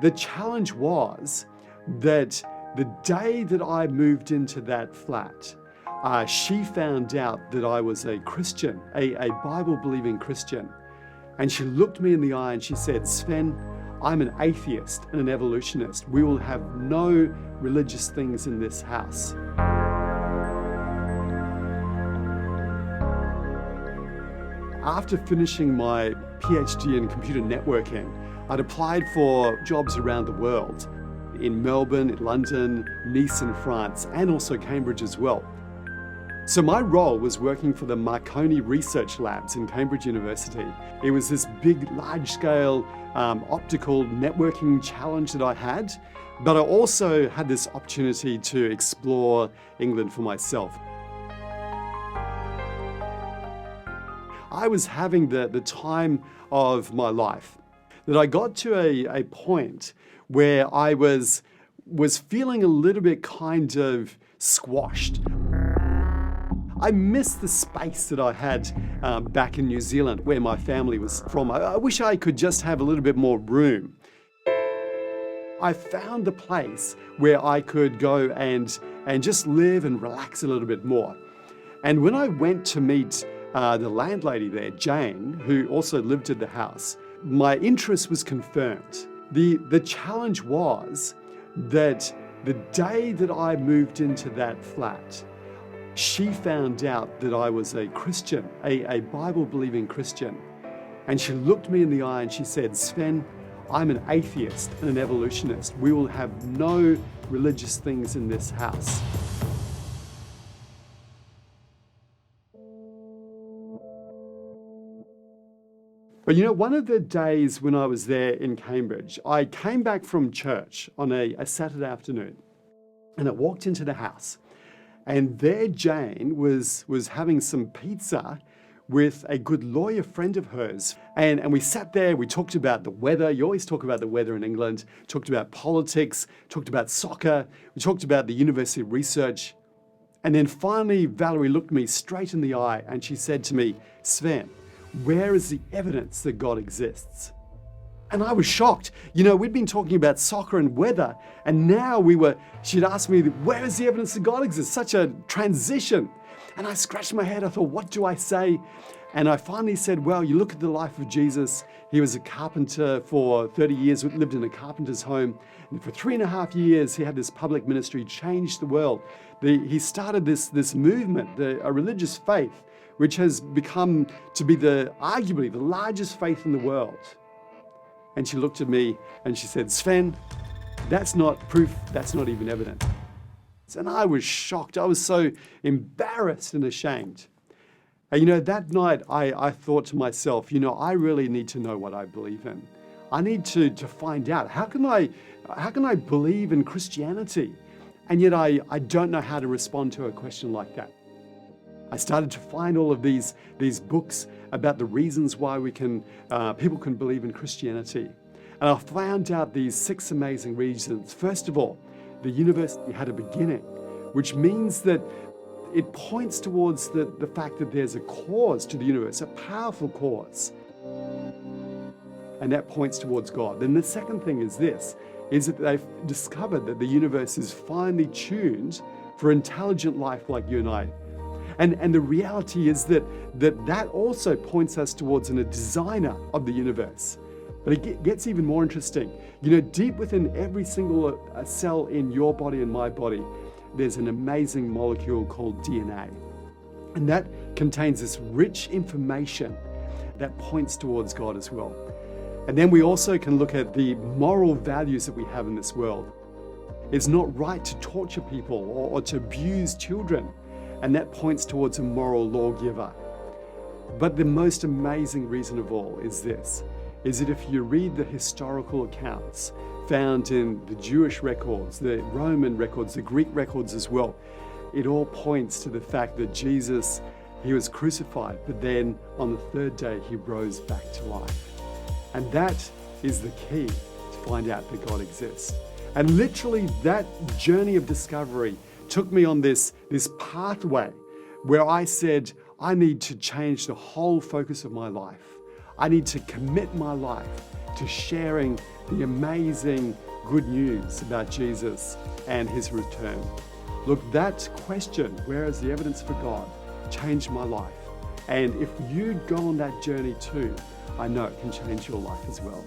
The challenge was that the day that I moved into that flat, she found out that I was a Christian, a Bible-believing Christian. And she looked me in the eye and she said, "Sven, I'm an atheist and an evolutionist. We will have no religious things in this house." After finishing my PhD in computer networking, I'd applied for jobs around the world, in Melbourne, in London, Nice in France, and also Cambridge as well. So my role was working for the Marconi Research Labs in Cambridge University. It was this big, large-scale optical networking challenge that I had, but I also had this opportunity to explore England for myself. I was having the time of my life, that I got to a point where I was feeling a little bit kind of squashed. I missed the space that I had back in New Zealand, where my family was from. I wish I could just have a little bit more room. I found a place where I could go and just live and relax a little bit more. And when I went to meet the landlady there, Jane, who also lived in the house, my interest was confirmed. The challenge was that the day that I moved into that flat, she found out that I was a Christian, a Bible-believing Christian. And she looked me in the eye and she said, "Sven, I'm an atheist and an evolutionist. We will have no religious things in this house." But you know, one of the days when I was there in Cambridge, I came back from church on a Saturday afternoon, and I walked into the house, and there Jane was having some pizza with a good lawyer friend of hers. And we sat there, we talked about the weather. You always talk about the weather in England, talked about politics, talked about soccer, we talked about the university research. And then finally, Valerie looked me straight in the eye and she said to me, "Sven, where is the evidence that God exists?" And I was shocked. You know, we'd been talking about soccer and weather, and now she'd asked me, where is the evidence that God exists? Such a transition. And I scratched my head. I thought, what do I say? And I finally said, well, you look at the life of Jesus. He was a carpenter for 30 years, lived in a carpenter's home. And for 3.5 years, he had this public ministry, changed the world. He started this movement, a religious faith, which has become to be arguably the largest faith in the world. And she looked at me and she said, "Sven, that's not proof, that's not even evidence." And I was shocked. I was so embarrassed and ashamed. And you know, that night I thought to myself, you know, I really need to know what I believe in. I need to find out, how can I believe in Christianity? And yet I don't know how to respond to a question like that. I started to find all of these books about the reasons why people can believe in Christianity. And I found out these 6 amazing reasons. First of all, the universe had a beginning, which means that it points towards the fact that there's a cause to the universe, a powerful cause. And that points towards God. Then the second thing is that they've discovered that the universe is finely tuned for intelligent life like you and I. And the reality is that also points us towards a designer of the universe. But it gets even more interesting. You know, deep within every single cell in your body and my body, there's an amazing molecule called DNA. And that contains this rich information that points towards God as well. And then we also can look at the moral values that we have in this world. It's not right to torture people or to abuse children. And that points towards a moral lawgiver. But the most amazing reason of all is that if you read the historical accounts found in the Jewish records, the Roman records, the Greek records as well, it all points to the fact that Jesus, he was crucified, but then on the 3rd day, he rose back to life. And that is the key to find out that God exists. And literally that journey of discovery took me on this pathway where I said, I need to change the whole focus of my life. I need to commit my life to sharing the amazing good news about Jesus and his return. Look, that question, where is the evidence for God, changed my life. And if you'd go on that journey too, I know it can change your life as well.